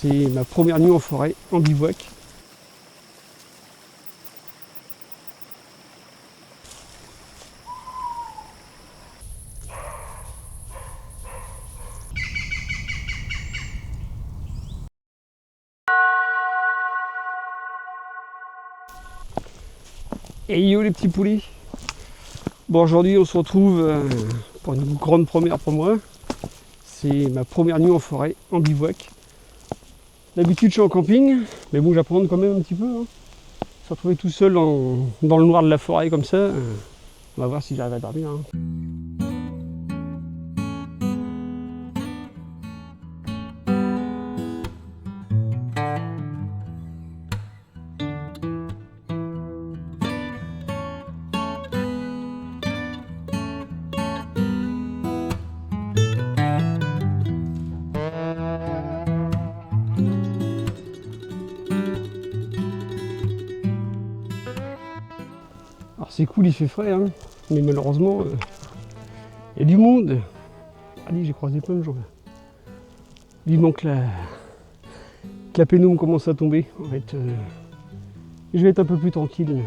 C'est ma première nuit en forêt, en bivouac. Et yo les petits poulets. Bon, aujourd'hui on se retrouve pour une grande première pour moi. C'est ma première nuit en forêt, en bivouac. D'habitude je suis en camping, mais bon j'apprends quand même un petit peu. Se retrouver tout seul dans le noir de la forêt comme ça, on va voir si j'arrive à dormir. Alors c'est cool, il fait frais, hein, mais malheureusement, il y a du monde. Allez, j'ai croisé plein de gens. Vivement que la pénombre commence à tomber. Je vais être un peu plus tranquille.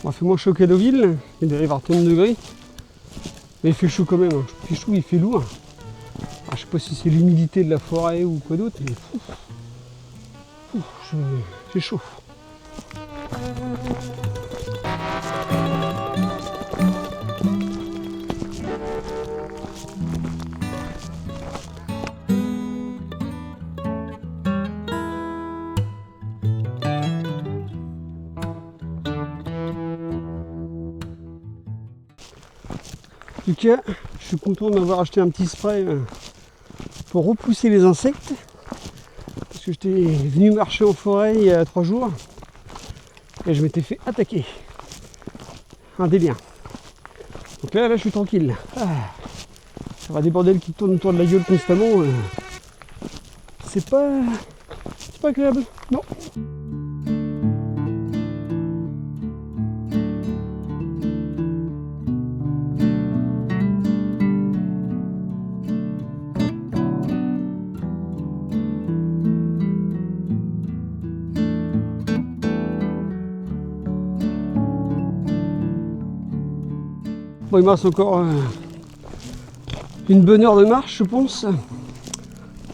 On fait moins chaud qu'à Deauville, il doit y avoir 30 degrés, mais il fait chaud quand même, hein. Il fait chaud, il fait lourd. Alors, je sais pas si c'est l'humidité de la forêt ou quoi d'autre, mais j'ai chaud. En tout cas, je suis content d'avoir acheté un petit spray pour repousser les insectes. Parce que j'étais venu marcher en forêt il y a 3 jours et je m'étais fait attaquer. Un délire. Donc là je suis tranquille. Ça va des bordels qui tournent autour de la gueule constamment. C'est pas agréable. Non. Bon, il me reste encore une bonne heure de marche, je pense.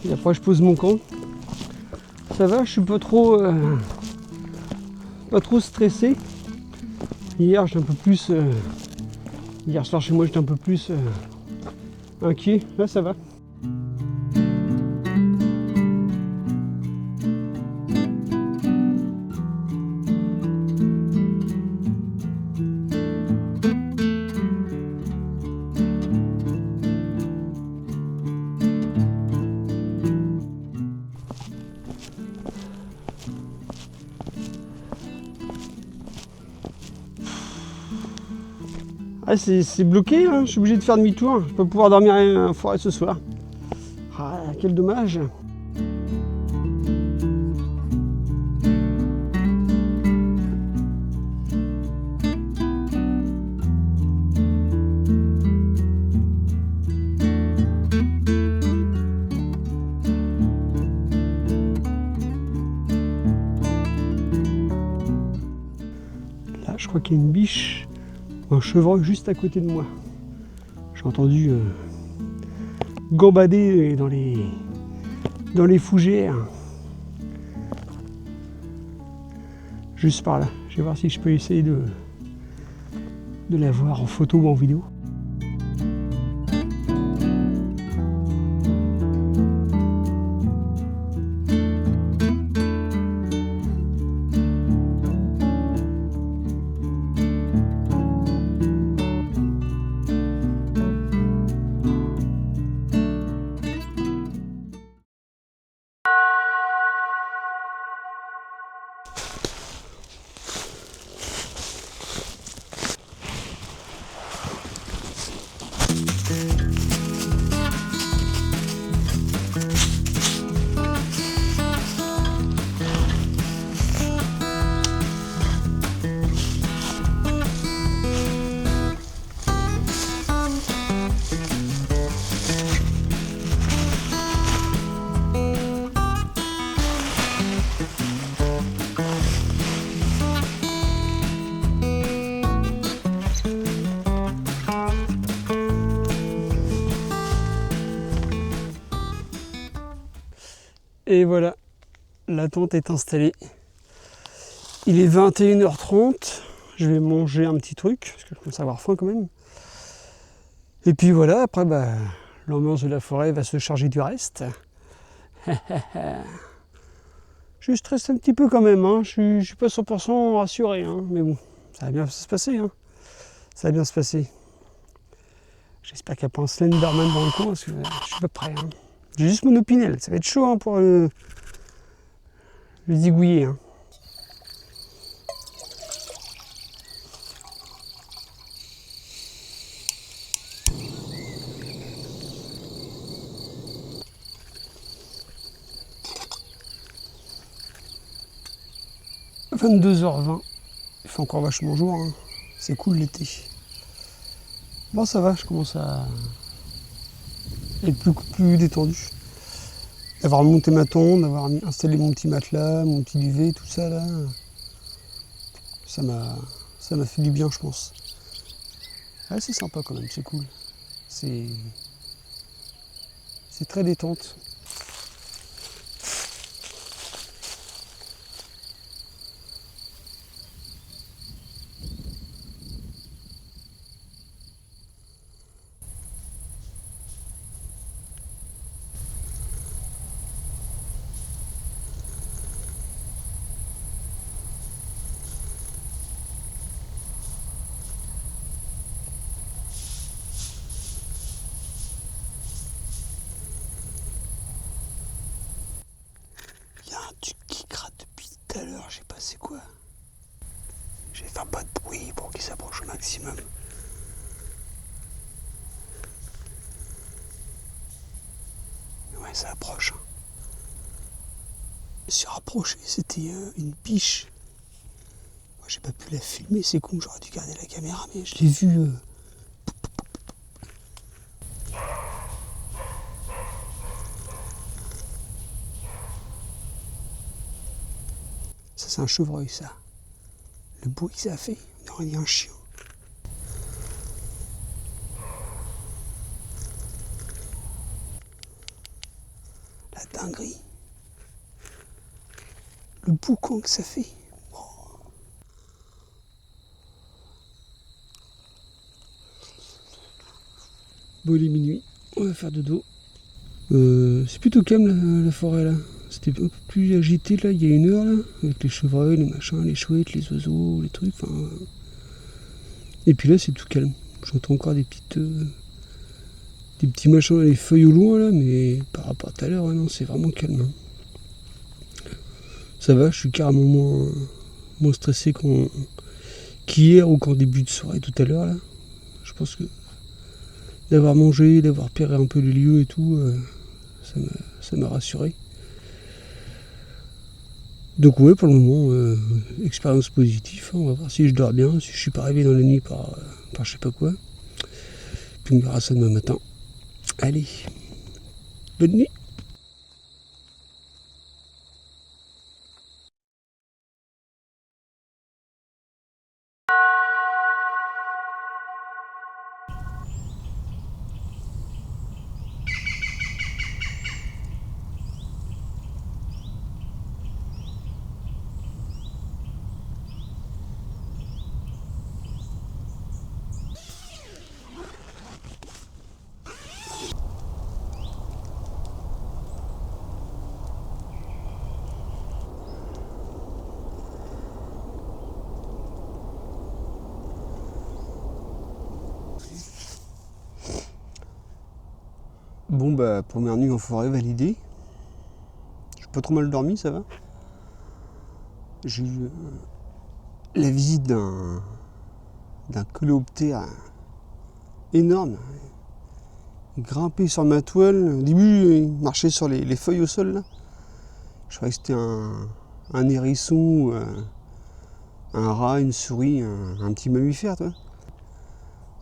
Et après, je pose mon camp. Ça va, je suis pas trop stressé. Hier, j'étais un peu plus. Hier soir, chez moi, j'étais un peu plus inquiet. Là, ça va. Ah, c'est bloqué, hein. Je suis obligé de faire demi-tour. Je vais pas pouvoir dormir en forêt ce soir. Ah, quel dommage. Là, je crois qu'il y a une biche. Un chevreuil juste à côté de moi. J'ai entendu gambader dans les fougères. Juste par là. Je vais voir si je peux essayer de la voir en photo ou en vidéo. Et voilà, la tente est installée. Il est 21h30. Je vais manger un petit truc, parce que je commence à avoir faim quand même. Et puis voilà, après, l'ambiance de la forêt va se charger du reste. Je stresse un petit peu quand même, hein. Je suis pas 100% rassuré, hein. Mais bon, ça va bien se passer. Hein. Ça va bien se passer. J'espère qu'il n'y a pas un Slenderman dans le coin, parce que je suis pas prêt. Hein. J'ai juste mon opinel, ça va être chaud, hein, pour le zigouiller. Hein. « 22h20, il fait encore vachement jour, hein. C'est cool l'été. Bon, ça va, je commence à être plus détendu. D'avoir monté ma tente, d'avoir installé mon petit matelas, mon petit duvet, tout ça là, ça m'a fait du bien, je pense. Ah, c'est sympa quand même, c'est cool. C'est très détente. Tout à l'heure, je sais pas c'est quoi. Je vais faire pas de bruit pour qu'il s'approche au maximum. Ouais, ça approche. Hein. Je me suis rapproché, c'était une biche. Moi, j'ai pas pu la filmer, c'est con, j'aurais dû garder la caméra, mais je l'ai vue. Ça, c'est un chevreuil, ça. Le bruit que ça a fait, on aurait dit un chien. La dinguerie. Le boucan que ça fait. Oh. Bon, il est minuit, on va faire dodo. C'est plutôt calme la forêt là. C'était un peu plus agité là, il y a une heure là, avec les chevreuils, les machins, les chouettes, les oiseaux, les trucs. Et puis là c'est tout calme. J'entends encore des petits machins, les feuilles au loin là, mais par rapport à tout à l'heure, non, c'est vraiment calme. Hein. Ça va, je suis carrément moins stressé qu'hier ou qu'en début de soirée tout à l'heure là. Je pense que d'avoir mangé, d'avoir repéré un peu les lieux et tout, ça m'a rassuré. Donc ouais, pour le moment, expérience positive. On va voir si je dors bien, si je suis pas réveillé dans la nuit par je sais pas quoi. Puis on verra ça demain matin. Allez, bonne nuit. Bon première nuit en forêt validée. J'ai pas trop mal dormi, ça va. J'ai eu la visite d'un coléoptère énorme. Il grimpait sur ma toile. Au début, il marchait sur les feuilles au sol. Là. Je croyais que c'était un hérisson, un rat, une souris, un petit mammifère. Toi.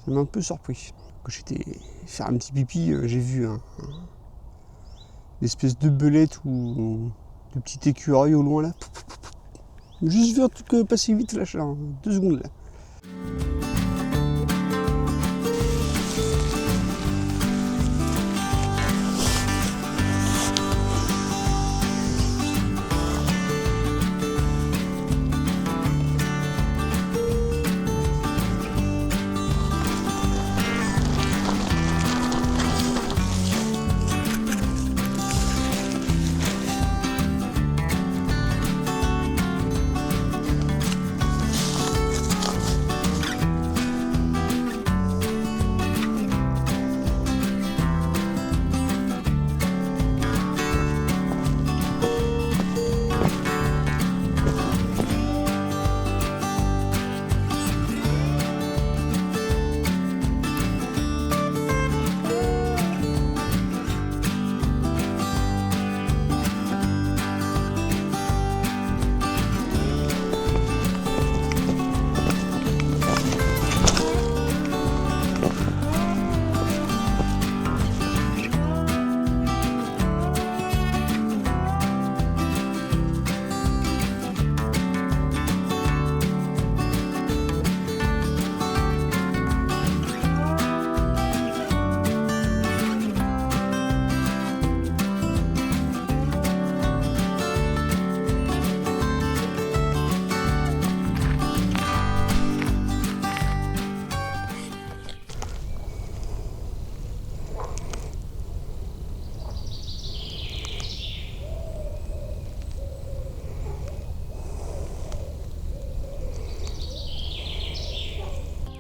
Ça m'a un peu surpris. Quand j'étais faire un petit pipi, j'ai vu une espèce de belette ou de petit écureuil au loin là. Juste vu un truc passer vite là, 2 secondes là.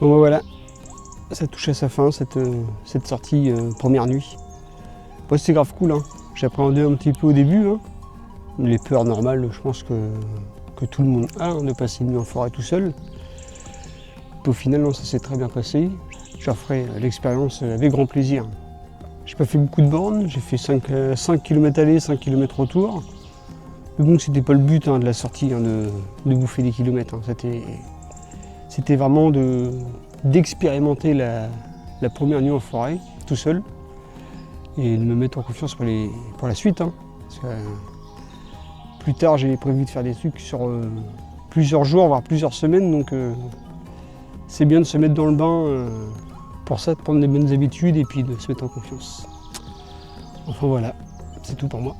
Bon ben voilà, ça touche à sa fin cette sortie première nuit. Bon, c'était grave cool, hein. J'appréhendais un petit peu au début, hein. Les peurs normales, je pense que tout le monde a, hein, de passer une nuit en forêt tout seul. Puis au final, non, ça s'est très bien passé. Je referai l'expérience avec grand plaisir. J'ai pas fait beaucoup de bornes, j'ai fait 5 km aller, 5 km retour. Mais bon, c'était pas le but, hein, de la sortie, hein, de bouffer des kilomètres, hein. C'était vraiment d'expérimenter la première nuit en forêt, tout seul, et de me mettre en confiance pour la suite, hein. Parce que, plus tard, j'ai prévu de faire des trucs sur plusieurs jours, voire plusieurs semaines, donc c'est bien de se mettre dans le bain pour ça, de prendre des bonnes habitudes et puis de se mettre en confiance. Enfin voilà, c'est tout pour moi.